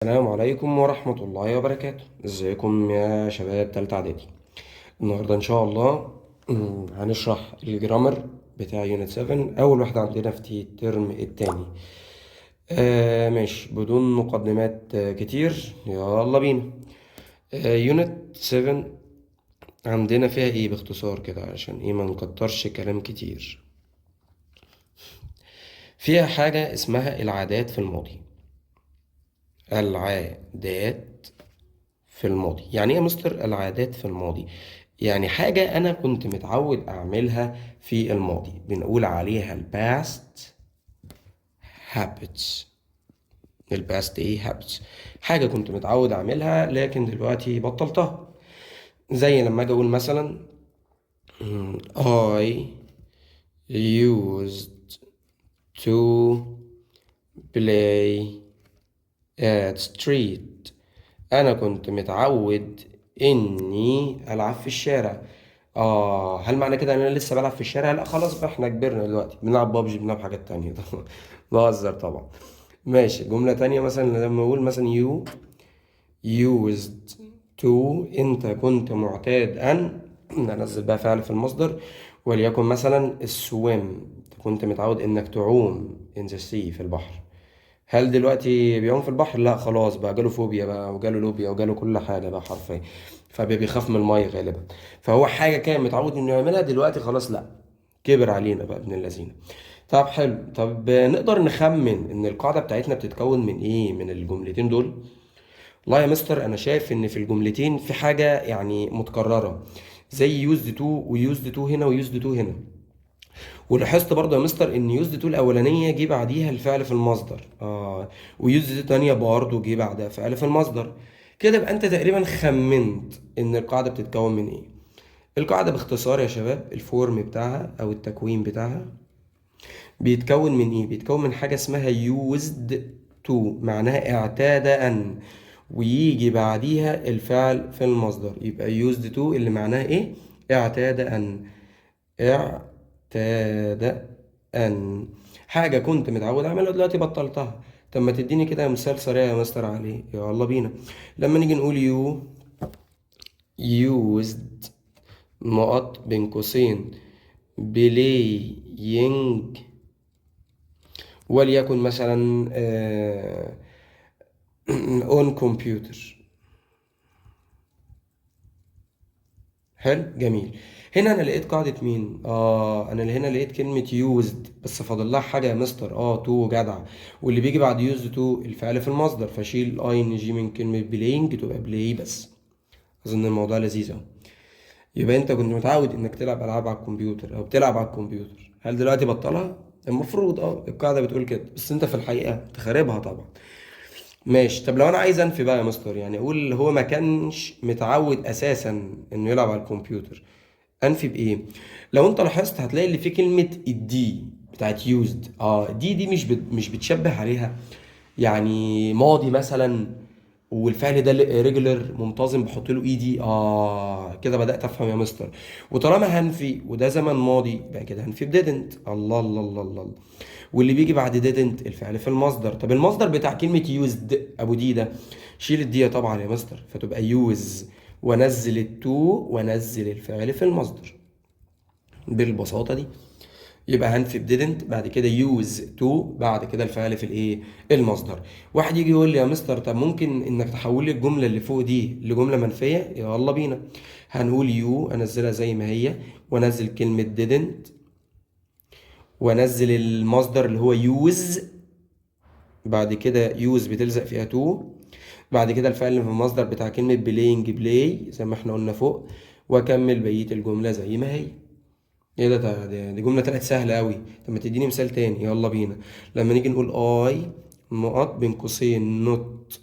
السلام عليكم ورحمة الله وبركاته. ازيكم يا شباب تالتة اعدادي؟ النهاردة ان شاء الله هنشرح الجرامر بتاع يونت 7، اول واحدة عندنا في الترم التاني. ماشي، بدون مقدمات كتير يلا بينا. يونت 7 عندنا فيها ايه باختصار كده علشان ايه ما نكترش كلام كتير. فيها حاجة اسمها العادات في الماضي. العادات في الماضي يعني ايه يا مستر العادات في الماضي؟ يعني حاجة أنا كنت متعود أعملها في الماضي، بنقول عليها الباست habits. الباست إيه habits؟ حاجة كنت متعود أعملها لكن دلوقتي بطلتها. زي لما أجي أقول مثلا I used to play at street. انا كنت متعود اني العب في الشارع. هل معنى كده ان انا لسه بلعب في الشارع؟ لا خلاص بقى، احنا كبرنا دلوقتي بنلعب بابجي، بنلعب حاجات تانية. بهزر طبعا. ماشي، جملة تانية مثلا لما اقول مثلا you used to، انت كنت معتاد ان ننزل بقى فعل في المصدر، وليكن مثلا السويم، كنت متعود انك تعوم in the sea في البحر. هل دلوقتي بيعوم في البحر؟ لا خلاص بقى، جاله فوبيا بقى وجاله لوبيا وجاله كل حاجة بقى حرفيا، فبيخاف من المية غالبا. فهو حاجة كان متعود انه يعملها دلوقتي خلاص لا، كبر علينا بقى ابن اللذينه. طب حلو، طب نقدر نخمن ان القاعدة بتاعتنا بتتكون من ايه من الجملتين دول؟ والله يا مستر انا شايف ان في الجملتين في حاجة يعني متكررة، زي used to وused to هنا وused to هنا. ولاحظت برضه يا مستر ان يوزد تو الاولانيه جه بعديها الفعل في المصدر، ويوزد تو التانيه برضه جه بعدها فعل في المصدر. كده يبقى انت تقريبا خمنت ان القاعده بتتكون من ايه. القاعده باختصار يا شباب الفورم بتاعها او التكوين بتاعها بيتكون من ايه؟ بيتكون من حاجه اسمها يوزد تو، معناها اعتاد ان، ويجي بعديها الفعل في المصدر، يبقى يوزد تو اللي معناها ايه؟ اعتاد ان. اعتاد أن، حاجة كنت متعود أعملها دلوقتي بطلتها. طب ما تديني كده مثال سريع يا مستر عليه؟ يلا بينا. لما نيجي نقول you used نقط بين قوسين playing، وليكن مثلا on computer. حلو جميل. هنا انا لقيت قاعدة مين؟ انا هنا لقيت كلمة used، بس فاضل لها حاجة يا مستر، تو جدع. واللي بيجي بعد used to الفعل في المصدر، فشيل اي ان جي من كلمة بلاينج تبقى بلاي بس. اظن الموضوع لذيذ اهو. يبقى انت كنت متعود انك تلعب العاب على الكمبيوتر او بتلعب على الكمبيوتر، هل دلوقتي بطلها؟ المفروض القاعدة بتقول كده، بس انت في الحقيقة تخربها طبعا. ماشي، طب لو انا عايز انفي بقى يا مستر، يعني اقول هو ما كانش متعود اساسا انه يلعب على الكمبيوتر، انفي بايه؟ لو انت لاحظت هتلاقي اللي فيه كلمه الدي بتاعت يوزد، دي مش بتشبه عليها. يعني ماضي مثلا، والفعل ده ريجولر منتظم بحط له اي دي، كده بدات افهم يا مستر. وطالما هنفي وده زمن ماضي يبقى كده هنفي بديدنت. الله الله الله الله الله. واللي بيجي بعد didn't الفعل في المصدر. طب المصدر بتاع كلمة used أبو دي ده، شيل الدي طبعا يا مستر فتبقى use، وانزل التو وانزل الفعل في المصدر بالبساطة دي. يبقى هنفي didn't بعد كده use to بعد كده الفعل في الايه؟ المصدر. واحد يجي يقول لي يا مستر طب ممكن انك تحول لي الجملة اللي فوق دي لجملة منفية؟ يلا بينا. هنقول you انزلها زي ما هي، وانزل كلمة didn't، وانزل المصدر اللي هو use، بعد كده يوز بتلزق فيها تو، بعد كده الفعل اللي في المصدر بتاع كلمة بلاينج بلاي زي ما احنا قلنا فوق، واكمل بقية الجملة زي ما هي. ايه ده؟ دي جملة طلعت سهلة قوي. طب ما تديني مثال تاني؟ يلا بينا. لما نيجي نقول اي نقط بين قوسين not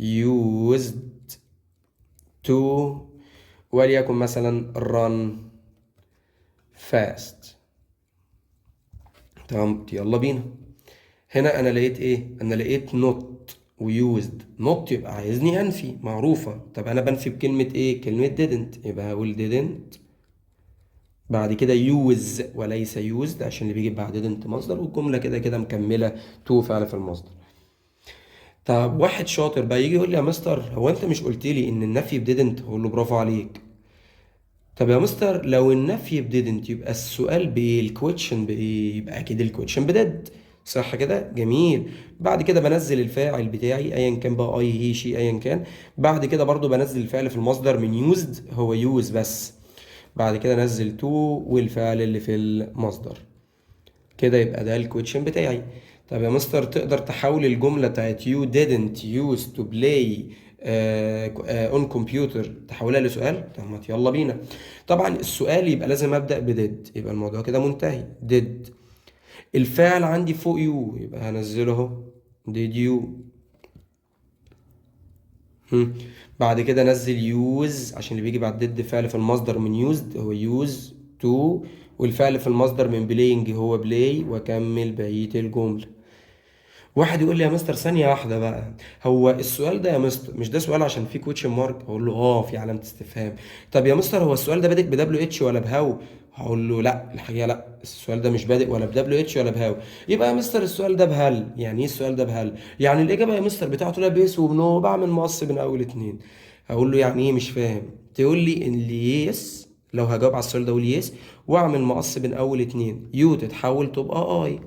used to، وليكن مثلا run fast. تمام يلا بينا. هنا انا لقيت ايه؟ انا لقيت نوت ويوزد. نوت يبقى عايزني انفي، معروفة. طب انا بنفي بكلمة ايه؟ كلمة didn't، يبقى هقول didn't بعد كده يوز وليس يوزد، عشان اللي بيجي بعد didn't مصدر، والجملة كده كده مكملة تو فعل في المصدر. طب واحد شاطر بقى يجي يقول لي يا مستر هو انت مش قلت لي ان النفي بديدنت؟ اقول له برافو عليك. طب يا مستر لو النفي بديدنت يبقى السؤال بايه، الكويتشن بايه؟ يبقى اكيد الكويتشن بديد. صح كده؟ جميل. بعد كده بنزل الفاعل بتاعي ايا كان بقى، اي هي شي ايا كان. بعد كده برضو بنزل الفعل في المصدر من يوزد، هو يوز بس. بعد كده انزل تو والفعل اللي في المصدر. كده يبقى ده الكويتشن بتاعي. طب يا مستر تقدر تحول الجملة بتاعت you didn't used to play on computer تحولها لسؤال؟ طب ما يلا بينا. طبعا السؤال يبقى لازم أبدأ بدid، يبقى الموضوع كده منتهي. did. الفعل عندي فوق you يبقى هنزله اهو did you. هم. بعد كده نزل use عشان اللي بيجي بعد did فعل في المصدر من used هو use to، والفعل في المصدر من playing هو play، واكمل بقية الجملة. واحد يقول لي يا مستر ثانية واحدة بقى، هو السؤال ده يا مستر مش ده سؤال عشان فيه كوتشن مارك؟ اقول له اه في علامة استفهام. طب يا مستر هو السؤال ده بادئ بدبليو اتش ولا بهاو؟ هقول له لا الحقيقة لا، السؤال ده مش بادئ ولا بدبليو اتش ولا بهاو. يبقى يا مستر السؤال ده بهل. يعني ايه السؤال ده بهل؟ يعني الإجابة يا مستر بتاعته لا بيس وبنو، بعمل مقص بين أول اتنين. هقول له يعني ايه مش فاهم؟ تقول لي ان اليس، لو هجاوب على السؤال ده اقول يس واعمل مقص بين أول اتنين، يو تتحول تبقى اي،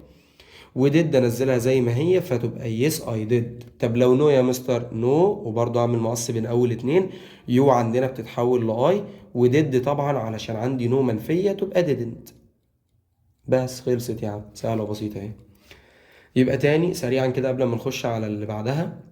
وديد انزلها زي ما هي فتبقى يس اي ديد. طب لو نو يا مستر نو، وبرضه اعمل مقص بين اول اتنين، يو عندنا بتتحول لاي، وديد طبعا علشان عندي نو منفيه تبقى ديدنت. بس خلصت يعني، سهله وبسيطه اهي. يبقى تاني سريعا كده قبل ما نخش على اللي بعدها،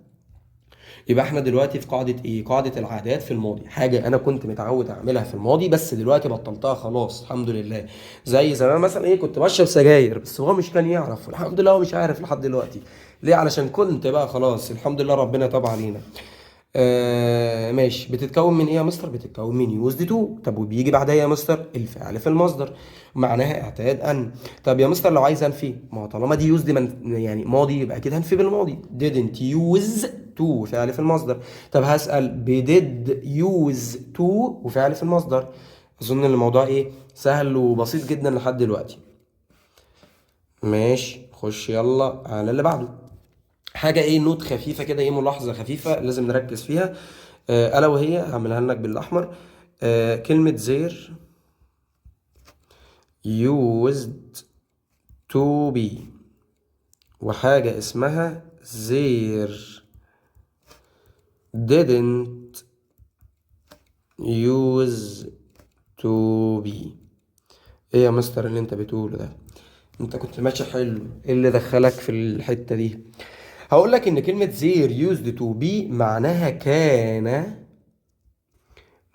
يبقى احنا دلوقتي في قاعدة ايه؟ قاعدة العادات في الماضي. حاجة انا كنت متعود اعملها في الماضي بس دلوقتي بطلتها خلاص الحمد لله. زي زمان مثلا ايه، كنت بشرب سجاير بس هو مش كان يعرف، الحمد لله هو مش عارف لحد دلوقتي. ليه؟ علشان كنت بقى خلاص الحمد لله ربنا تاب علينا. ماشي. بتتكون من ايه يا مستر؟ بتتكون من يوزد تو. طب وبيجي بعدها يا مستر الفعل في المصدر معناها اعتاد ان. طب يا مستر لو عايز انفي، ما هو طالما دي يوزد من يعني ماضي يبقى اكيد هنفي بالماضي. didn't use to فعل في المصدر. طب هسأل بديد use to وفعل في المصدر. اظن ان الموضوع ايه سهل وبسيط جدا لحد دلوقتي. ماشي خش يلا على اللي بعده. حاجة ايه نوت خفيفة كده، ايه ملاحظة خفيفة لازم نركز فيها. ألا وهي هعملها لك بالأحمر. كلمة زير used to be، وحاجة اسمها زير didn't use to be. ايه يا مستر اللي انت بتقوله ده؟ انت كنت ماشي حلو، ايه اللي دخلك في الحتة دي؟ هقول لك ان كلمة زير used to be معناها كان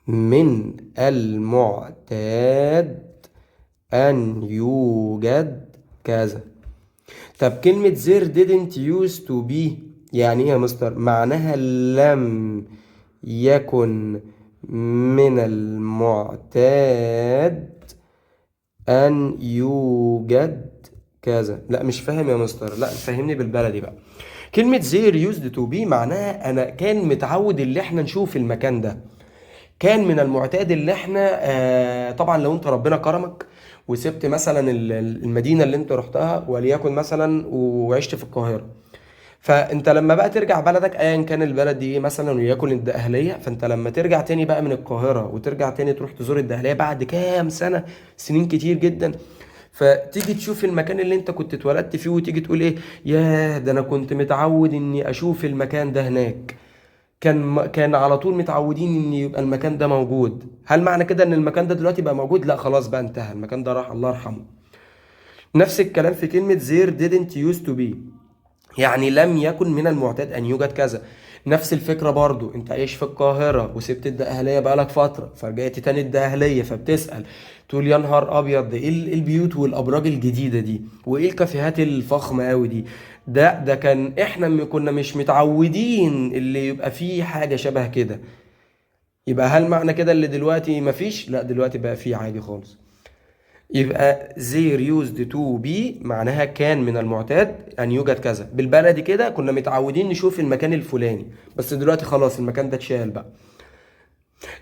من المعتاد أن يوجد كذا. طب كلمة there didn't used to be يعني ايه يا مستر؟ معناها لم يكن من المعتاد أن يوجد كذا. لا مش فاهم يا مستر، لا فهمني بالبلدي بقى. كلمة there used to be معناها أنا كان متعود اللي احنا نشوف المكان ده. كان من المعتاد اللي احنا طبعا لو انت ربنا كرمك وسبت مثلا المدينة اللي انت رحتها وليكن مثلا وعشت في القاهرة، فانت لما بقى ترجع بلدك ايا كان البلد دي ايه مثلا وليكن الدقهلية، فانت لما ترجع تاني بقى من القاهرة وترجع تاني تروح تزور الدقهلية بعد كام سنة، سنين كتير جدا، فتيجي تشوف المكان اللي انت كنت اتولدت فيه وتيجي تقول ايه، ياه ده انا كنت متعود اني اشوف المكان ده هناك. كان على طول متعودين ان يبقى المكان ده موجود. هل معنى كده ان المكان ده دلوقتي بقى موجود؟ لا خلاص بقى انتهى، المكان ده راح الله يرحمه. نفس الكلام في كلمة زير didn't used to be، يعني لم يكن من المعتاد ان يوجد كذا. نفس الفكرة برضو، انت عايش في القاهرة وسبت الدقهلية بقالك فترة فرجعت تاني الدقهلية، فبتسأل تقول يا نهار ابيض، ده ايه البيوت والابراج الجديدة دي وايه الكافيهات الفخمة قوي دي؟ ده كان احنا كنا مش متعودين اللي يبقى فيه حاجة شبه كده. يبقى هل معنى كده اللي دلوقتي مفيش؟ لا دلوقتي بقى فيه عادي خالص. يبقى there used to be معناها كان من المعتاد أن يوجد كذا. بالبلدي كده كنا متعودين نشوف المكان الفلاني بس دلوقتي خلاص المكان ده اتشال بقى.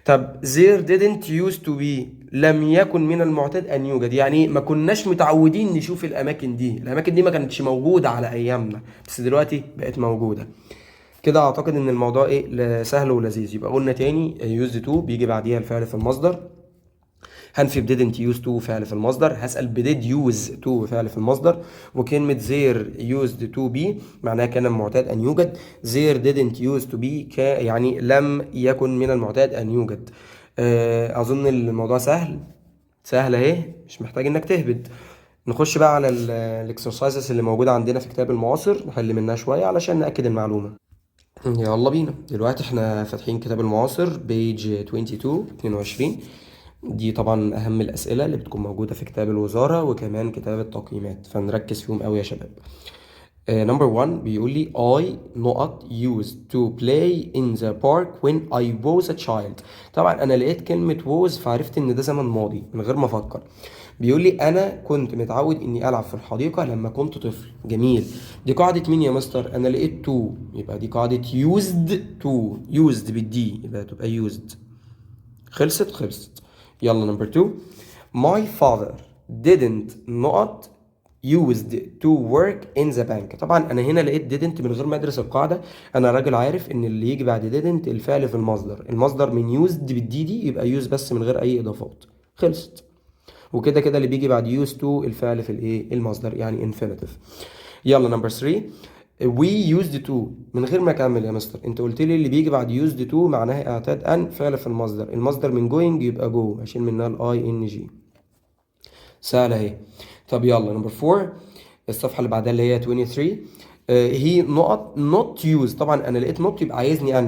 طب there didn't used to be لم يكن من المعتاد أن يوجد، يعني ما كناش متعودين نشوف الأماكن دي، الأماكن دي ما كانتش موجودة على أيامنا بس دلوقتي بقت موجودة. كده اعتقد ان الموضوع ايه سهل ولذيذ. يبقى قلنا تاني used to بيجي بعديها الفعل في المصدر، هنفي didn't use to فعل في المصدر، هسأل did use to فعل في المصدر، وكلمة there used to be معناها كان المعتاد أن يوجد. there didn't use to be يعني لم يكن من المعتاد أن يوجد. أظن الموضوع سهل أهي، مش محتاج إنك تهبد. نخش بقى على الاكسرسايزز اللي موجودة عندنا في كتاب المعاصر، نحل منها شوية علشان نأكد المعلومة. يلا بينا. دلوقتي احنا فاتحين كتاب المعاصر بيج 22. دي طبعا اهم الاسئله اللي بتكون موجوده في كتاب الوزاره وكمان كتاب التقييمات، فنركز فيهم قوي يا شباب. نمبر 1 بيقول لي I not used to play in the park when I was a child. طبعا انا لقيت كلمه was فعرفت ان ده زمن ماضي من غير ما افكر. بيقول لي انا كنت متعود اني العب في الحديقه لما كنت طفل. جميل. دي قاعده مين يا مستر؟ انا لقيت to، يبقى دي قاعده used to. used بالدي يبقى تبقى used. خلصت. يلا نمبر 2 my father didn't not used to work in the bank. طبعا انا هنا لقيت didn't من غير ما ادرس القاعده. انا راجل عارف ان اللي يجي بعد didn't الفعل في المصدر من used بالدي يبقى use بس من غير اي اضافات. خلصت. وكده كده اللي بيجي بعد used to الفعل في المصدر يعني infinitive. يلا نمبر 3 we used to من غير ما اكمل يا مستر. انت قلت لي اللي بيجي بعد used to معناها اعتاد ان فعل في المصدر من going يبقى go، اشيل منها الاي ان جي. سهله اهي. طب يلا نمبر 4 الصفحه اللي بعدها اللي هي 23 هي not use. طبعا انا لقيت not يبقى عايزني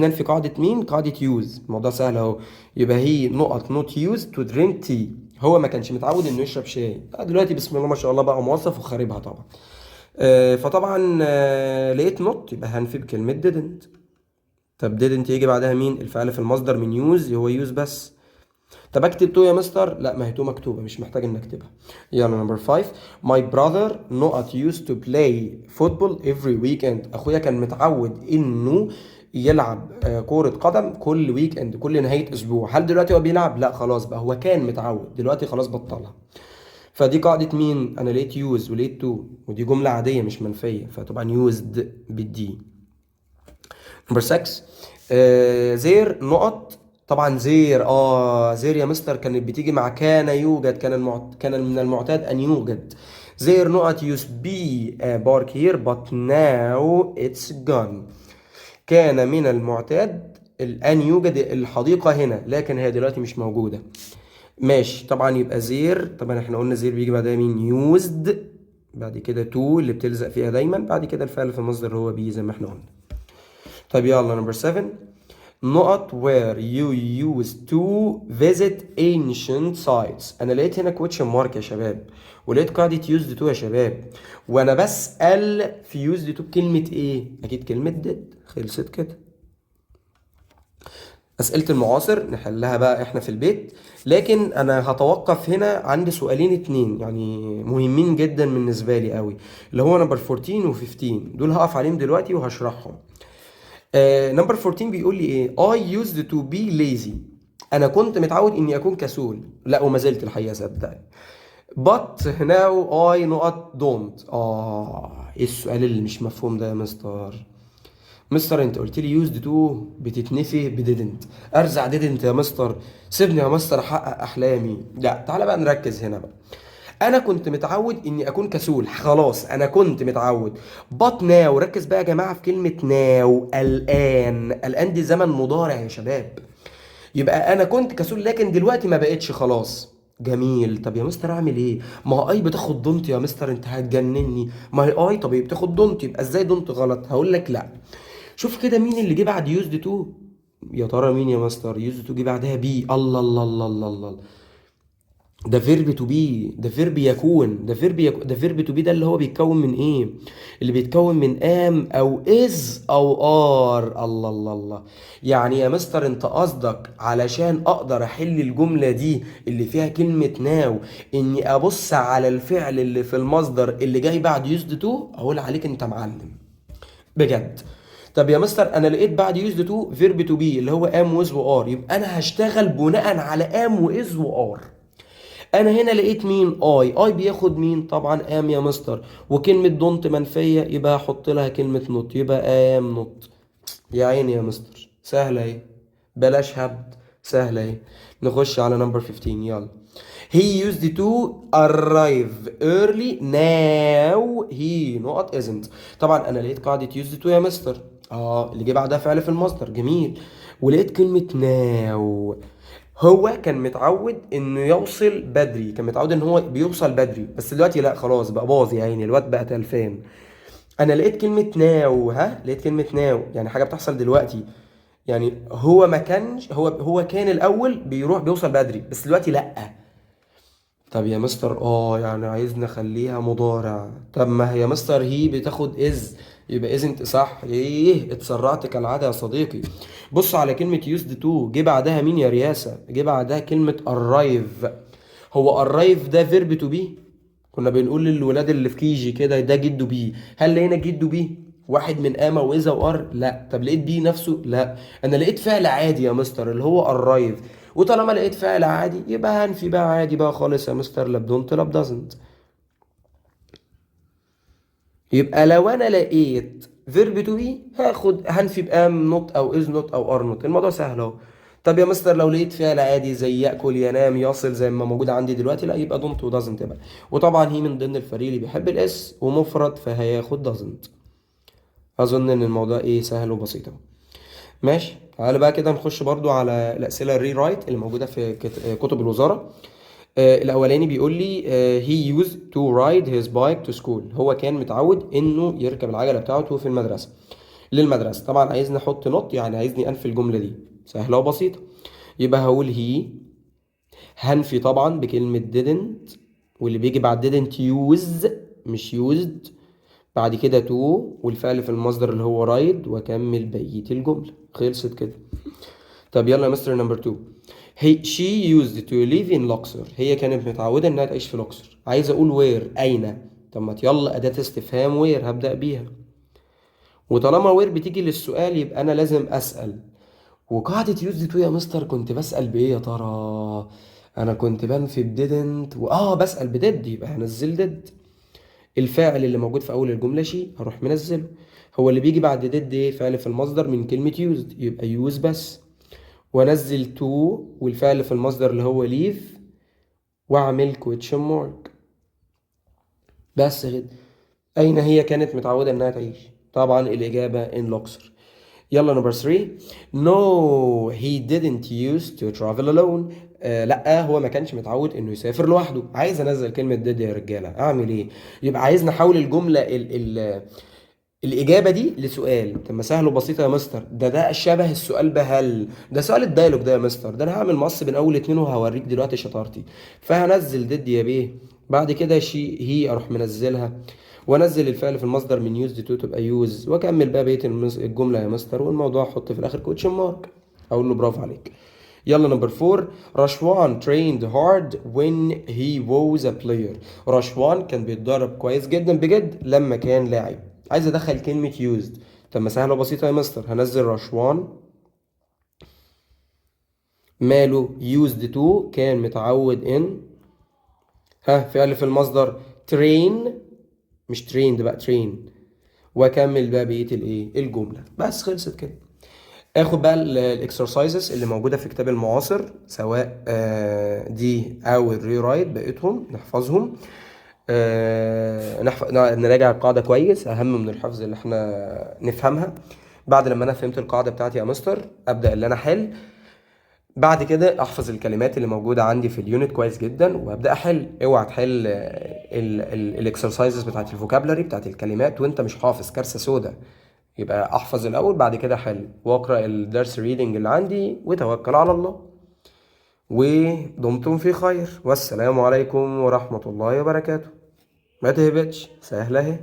انفي قاعده مين؟ قاعده use. الموضوع سهل اهو. يبقى هي not use to drink tea. هو ما كانش متعود انه يشرب شاي، دلوقتي بسم الله ما شاء الله بقى موظف وخاربها طبعا. فطبعا لقيت not يبقى هنفي بكلمه didn't. طب didn't يجي بعدها مين؟ الفعل في المصدر من use هو use بس. طب اكتب تو يا مستر؟ لا، ما هي تو مكتوبه مش محتاج انك اكتبها. يلا نمبر 5 my brother not used to play football every weekend. اخويا كان متعود انه يلعب كرة قدم كل ويك كل نهاية اسبوع. هل دلوقتي هو بيلعب؟ لا خلاص بقى هو كان متعود، دلوقتي خلاص بطلها. فدي قاعدة مين؟ انا لقيت يوز ولقيت تو، ودي جملة عادية مش منفية فطبعا يوزد بالدي. نمبر 6 زير نقط. طبعا زير يا مستر كانت بتيجي مع كان يوجد، كان من المعتاد ان يوجد. زير نقط used be a park here but now it's gone. كان من المعتاد ان يوجد الحديقة هنا لكن هي دلوقتي مش موجودة. ماشي. طبعا يبقى زير، طبعا احنا قلنا زير بيجي بعدها مين؟ used، بعد كده تو اللي بتلزق فيها دايما، بعد كده الفعل في المصدر هو بي زي ما احنا قلنا. طب يلا نمبر 7 نقط where you used to visit ancient sites. انا لقيت هنا question mark يا شباب، ولقيت قاعدة used to يا شباب، وانا بسأل في used to بكلمة ايه؟ اكيد كلمة did. خلصت كده. أسئلة المعاصر نحلها بقى احنا في البيت، لكن انا هتوقف هنا عند سؤالين اتنين يعني مهمين جدا بالنسبة لي قوي، اللي هو نمبر 14 و 15. دول هقف عليهم دلوقتي وهشرحهم. نمبر 14 بيقول لي ايه؟ I used to be lazy. انا كنت متعود اني اكون كسول، لا وما زلت الحقيقه صدقني. but now I not don't. ايه السؤال اللي مش مفهوم ده يا مستر انت قلت لي used to بتتنفي بديدنت، ارزع ديدنت يا مستر، سيبني يا مستر احقق احلامي. لا تعالى بقى نركز هنا بقى. انا كنت متعود اني اكون كسول، خلاص انا كنت متعود. but now ركز بقى يا جماعه في كلمه now. الان دي زمن مضارع يا شباب، يبقى انا كنت كسول لكن دلوقتي ما بقتش خلاص. جميل. طب يا مستر اعمل ايه؟ ما هو اي بتاخد دونت يا مستر، انت هتجنني. ما هي اي طب بتاخد دونت، يبقى ازاي دونت غلط؟ هقول لك لا. شوف كده مين اللي جه بعد يوزد تو. يا ترى مين يا مستر؟ يوزد تو جه بعدها بي. الله الله الله الله الله، ده فيرب تو بي، ده فيرب يكون، ده فيرب تو بي. ده اللي هو بيتكون من ايه؟ اللي بيتكون من ام او از او ار. الله الله الله. يعني يا مستر انت قصدك علشان اقدر احل الجمله دي اللي فيها كلمه ناو اني ابص على الفعل اللي في المصدر اللي جاي بعد يوزد تو؟ اقول عليك انت معلم بجد. طب يا مستر انا لقيت بعد يوزد تو فيرب تو بي اللي هو ام ويز وار، يبقى انا هشتغل بناء على ام واز وار. انا هنا لقيت مين؟ اي بياخد مين؟ طبعا ام يا مستر، وكلمة دونت منفية يبقى احط لها كلمة نوت، يبقى ام نوت. يا عيني يا مستر، سهلة اهي، بلاش هبد، سهلة اهي. نخش على نمبر 15، يلا. He used to arrive early. Now he نقط isn't. طبعا انا لقيت قاعدة used to يا مستر، اللي جه بعدها فعل في المصدر، جميل. ولقيت كلمة now. هو كان متعود انه يوصل بدري، كان متعود ان هو بيوصل بدري، بس دلوقتي لا، خلاص بقى باظ يا عيني، الواد بقى تلفان. انا لقيت كلمة ناو، لقيت كلمة ناو يعني حاجة بتحصل دلوقتي. يعني هو ما كانش، هو كان الاول بيروح بيوصل بدري، بس دلوقتي لا. طب يا مستر يعني عايز نخليها مضارع. طب ما هي يا مستر هي بتاخد از، يبقى از انت صح. ايه اتسرعت كالعادة يا صديقي. بص على كلمة used to، جه بعدها مين يا رياسة؟ جه بعدها كلمة arrive. هو arrive ده فيرب تو بي؟ كنا بنقول للولاد اللي في كيجي كده ده جدو بي. هل لقينا جدو بي واحد من اما واذا وار؟ لا. طب لقيت بي نفسه؟ لا. انا لقيت فعل عادي يا مستر اللي هو arrive. وطالما لقيت فعل عادي يبقى هنفي بقى عادي بقى خالص يا مستر، لا بدونت لا بدازنت. يبقى لو انا لقيت فيرب تو بي هاخد هنفي بام نوت او از نوت او ار نوت، الموضوع سهل اهو. طب يا مستر لو لقيت فعل عادي زي ياكل ينام يصل زي ما موجود عندي دلوقتي، لا يبقى دونت ودازنت بقى. وطبعا هي من ضمن الفريق اللي بيحب الاس ومفرد فهياخد دازنت. اظن ان الموضوع سهل وبسيط اهو. ماشي، تعالى بقى كده نخش برضو على الاسئله الري رايت اللي موجوده في كتب الوزاره. الاولاني بيقول لي he used to ride his bike to school. هو كان متعود انه يركب العجله بتاعته في المدرسه، للمدرسه. طبعا عايزني احط نوت، يعني عايزني انفي الجمله دي، سهله وبسيطه. يبقى هقول he، هنفي طبعا بكلمه didn't، واللي بيجي بعد didn't use مش used. بعد كده to والفعل في المصدر اللي هو ride، واكمل بقيه الجمله، خلصت كده. طب يلا يا مستر نمبر 2. she used to live in Luxor. هي كانت متعودة انها تعيش في لوكسور. عايز اقول where اين. طب ما يلا اداة استفهام where هبدأ بيها. وطالما where بتيجي للسؤال يبقى انا لازم اسأل. وقاعدة used to يا مستر كنت بسأل بايه يا ترى؟ انا كنت بنفي ب didn't بسأل ب did، يبقى هنزل did. الفاعل اللي موجود في اول الجملة هروح منزله. هو اللي بيجي بعد did فعل في المصدر من كلمة used، يبقى use بس. وانزل to والفعل في المصدر اللي هو leave، واعمل question mark. بس كده. اين هي كانت متعودة انها تعيش؟ طبعا الاجابة in Luxor. يلا نمبر 3. No he didn't used to travel alone. لا، هو ما كانش متعود انه يسافر لوحده. عايز انزل كلمة did يا رجالة، اعمل ايه؟ يبقى عايز نحول الجملة الإجابة دي لسؤال. طب ما سهل وبسيطة يا مستر، ده شبه السؤال بهل، ده سؤال الدايلوج ده يا مستر. ده أنا هعمل مقص بين أول اتنين وهوريك دلوقتي شطارتي. فهنزل ضد يا بيه، بعد كده هي أروح منزلها، وأنزل الفعل في المصدر من used to تبقى use، وأكمل بقى بقية الجملة يا مستر، والموضوع أحط في الآخر كوتشن مارك. أقول له برافو عليك. يلا نمبر 4. رشوان trained hard when he was a player. رشوان كان بيتدرب كويس جدا بجد لما كان لاعب. عايز ادخل كلمة used. طب ما سهلة وبسيطة يا مستر، هنزل رشوان ماله used to كان متعود ان فعل في المصدر train، مش trained بقى train، واكمل بقى بقية الجملة. بس خلصت كده. اخد بقى الاكسرسايزز اللي موجوده في كتاب المعاصر، سواء دي او الري رايت، بقيتهم نحفظهم. نراجع القاعده كويس، اهم من الحفظ اللي احنا نفهمها. بعد لما انا فهمت القاعده بتاعتي يا مستر ابدا اللي انا احل. بعد كده احفظ الكلمات اللي موجوده عندي في اليونت كويس جدا وابدا احل. اوعى تحل الاكسرسايزز بتاعت الفوكابلري بتاعت الكلمات وانت مش حافظ، كارثه سودا. يبقى احفظ الاول، بعد كده احل واقرا الدرس ريدنج اللي عندي وتوكل على الله. ودمتم في خير، والسلام عليكم ورحمة الله وبركاته. ما تهبطش، سهلة اهي.